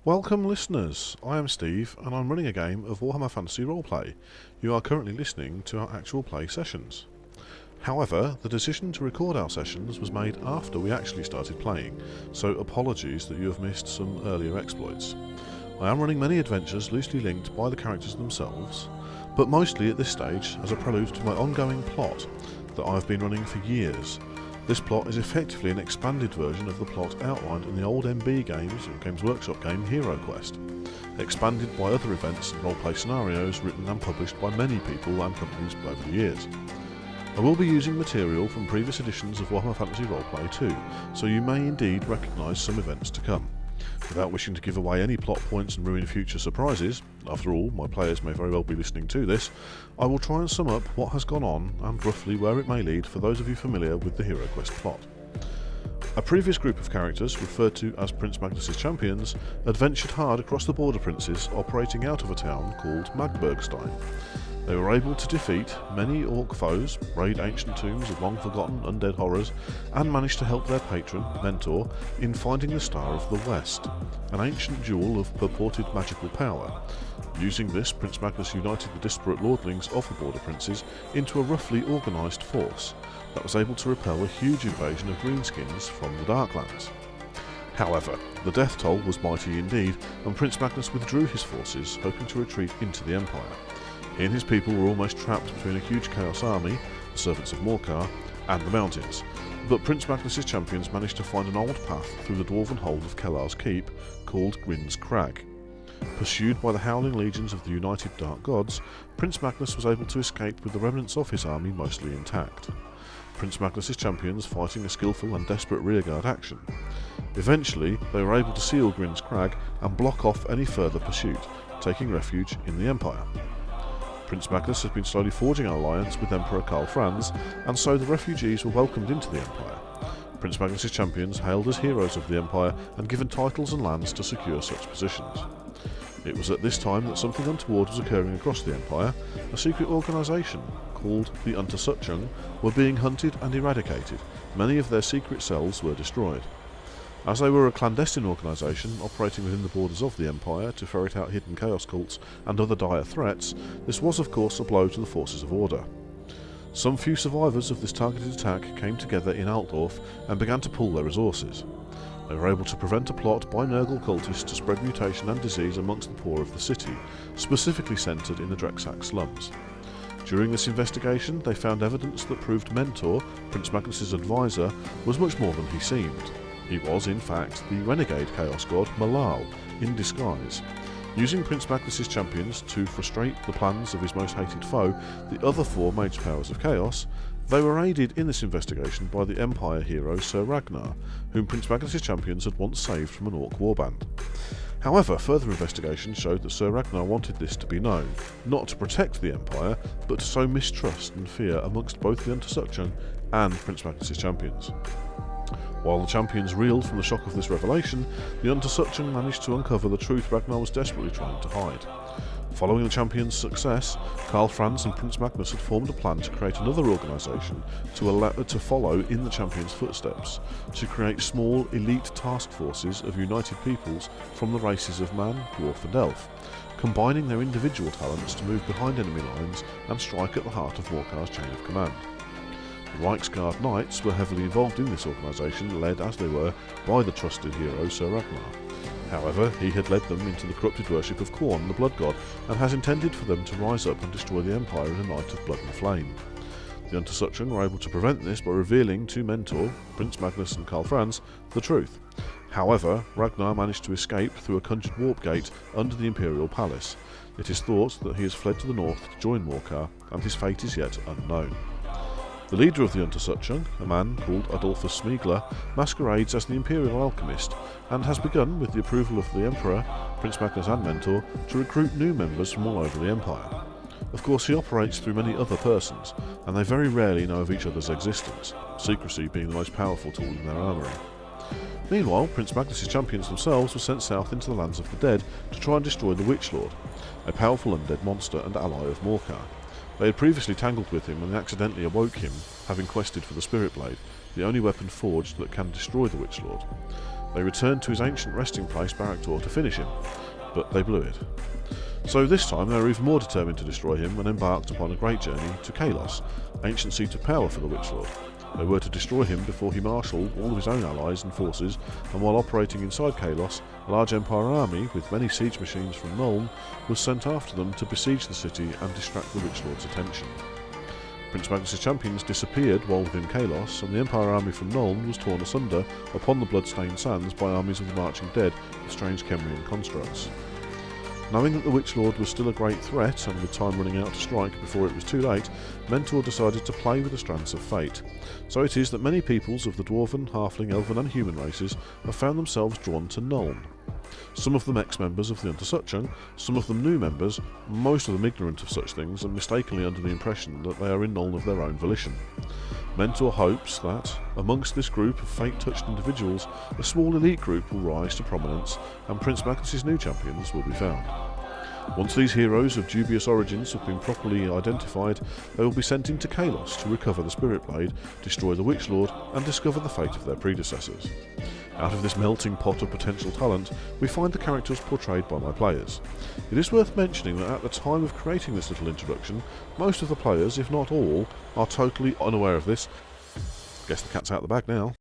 Welcome listeners, I am Steve and I'm running a game of Warhammer Fantasy Roleplay. You are currently listening to our actual play sessions. However, the decision to record our sessions was made after we actually started playing, so apologies that you have missed some earlier exploits. I am running many adventures loosely linked by the characters themselves, but mostly at this stage as a prelude to my ongoing plot that I have been running for years. This plot is effectively an expanded version of the plot outlined in the old MB games, or Games Workshop game, Hero Quest, expanded by other events and roleplay scenarios written and published by many people and companies over the years. I will be using material from previous editions of Warhammer Fantasy Roleplay too, so you may indeed recognise some events to come. Without wishing to give away any plot points and ruin future surprises, after all, my players may very well be listening to this, I will try and sum up what has gone on and roughly where it may lead for those of you familiar with the Hero Quest plot. A previous group of characters, referred to as Prince Magnus's champions, adventured hard across the border princes operating out of a town called Magbergstein. They were able to defeat many orc foes, raid ancient tombs of long-forgotten undead horrors, and managed to help their patron, Mentor, in finding the Star of the West, an ancient jewel of purported magical power. Using this, Prince Magnus united the disparate lordlings of the Border Princes into a roughly organised force that was able to repel a huge invasion of greenskins from the Darklands. However, the death toll was mighty indeed, and Prince Magnus withdrew his forces, hoping to retreat into the Empire. He and his people were almost trapped between a huge Chaos army, the servants of Morcar, and the mountains, but Prince Magnus's champions managed to find an old path through the dwarven hold of Kellar's Keep, called Gwyn's Crag. Pursued by the howling legions of the united Dark Gods, Prince Magnus was able to escape with the remnants of his army mostly intact. Prince Magnus's champions fighting a skillful and desperate rearguard action. Eventually, they were able to seal Gwyn's Crag and block off any further pursuit, taking refuge in the Empire. Prince Magnus has been slowly forging an alliance with Emperor Karl Franz, and so the refugees were welcomed into the Empire. Prince Magnus's champions hailed as heroes of the Empire and given titles and lands to secure such positions. It was at this time that something untoward was occurring across the Empire. A secret organisation called the Untersuchung were being hunted and eradicated. Many of their secret cells were destroyed. As they were a clandestine organisation operating within the borders of the Empire to ferret out hidden chaos cults and other dire threats, this was of course a blow to the forces of order. Some few survivors of this targeted attack came together in Altdorf and began to pool their resources. They were able to prevent a plot by Nurgle cultists to spread mutation and disease amongst the poor of the city, specifically centred in the Drexak slums. During this investigation, they found evidence that proved Mentor, Prince Magnus's advisor, was much more than he seemed. He was, in fact, the renegade chaos god Malal, in disguise. Using Prince Magnus's champions to frustrate the plans of his most hated foe, the other four mage powers of chaos, they were aided in this investigation by the Empire hero Sir Ragnar, whom Prince Magnus's champions had once saved from an orc warband. However, further investigation showed that Sir Ragnar wanted this to be known, not to protect the Empire, but to sow mistrust and fear amongst both the Untersuchung and Prince Magnus's champions. While the champions reeled from the shock of this revelation, the Untersuchung managed to uncover the truth Ragnar was desperately trying to hide. Following the champions' success, Karl Franz and Prince Magnus had formed a plan to create another organisation to follow in the champions' footsteps, to create small, elite task forces of united peoples from the races of man, dwarf and elf, combining their individual talents to move behind enemy lines and strike at the heart of Morkar's chain of command. The Reiksguard Knights were heavily involved in this organisation, led as they were by the trusted hero Sir Ragnar. However, he had led them into the corrupted worship of Khorne, the Blood God, and has intended for them to rise up and destroy the Empire in a night of blood and flame. The Untersuchung were able to prevent this by revealing to Mentor, Prince Magnus and Karl Franz, the truth. However, Ragnar managed to escape through a conjured warp gate under the Imperial Palace. It is thought that he has fled to the north to join Morkar, and his fate is yet unknown. The leader of the Untersuchung, a man called Adolphus Smiegler, masquerades as the Imperial Alchemist, and has begun, with the approval of the Emperor, Prince Magnus and Mentor, to recruit new members from all over the Empire. Of course, he operates through many other persons, and they very rarely know of each other's existence, secrecy being the most powerful tool in their armoury. Meanwhile, Prince Magnus's champions themselves were sent south into the lands of the dead to try and destroy the Witch Lord, a powerful undead monster and ally of Morkar. They had previously tangled with him and accidentally awoke him, having quested for the Spirit Blade, the only weapon forged that can destroy the Witch Lord. They returned to his ancient resting place Baraktor to finish him, but they blew it. So this time they were even more determined to destroy him and embarked upon a great journey to Kalos, ancient seat of power for the Witchlord. They were to destroy him before he marshalled all of his own allies and forces, and while operating inside Kalos, a large Empire army with many siege machines from Nuln was sent after them to besiege the city and distract the Witchlord's attention. Prince Magnus's champions disappeared while within Kalos, and the Empire army from Nuln was torn asunder upon the blood-stained sands by armies of the marching dead with strange Kemrian constructs. Knowing that the Witchlord was still a great threat, and with time running out to strike before it was too late, Mentor decided to play with the strands of fate. So it is that many peoples of the Dwarven, Halfling, Elven and Human races have found themselves drawn to Nuln. Some of them ex-members of the Untersuchung, some of them new members, most of them ignorant of such things and mistakenly under the impression that they are in Nuln of their own volition. Mentor hopes that, amongst this group of fate-touched individuals, a small elite group will rise to prominence and Prince Magnus's new champions will be found. Once these heroes of dubious origins have been properly identified, they will be sent into Kalos to recover the Spirit Blade, destroy the Witchlord and discover the fate of their predecessors. Out of this melting pot of potential talent, we find the characters portrayed by my players. It is worth mentioning that at the time of creating this little introduction, most of the players, if not all, are totally unaware of this. Guess the cat's out of the bag now.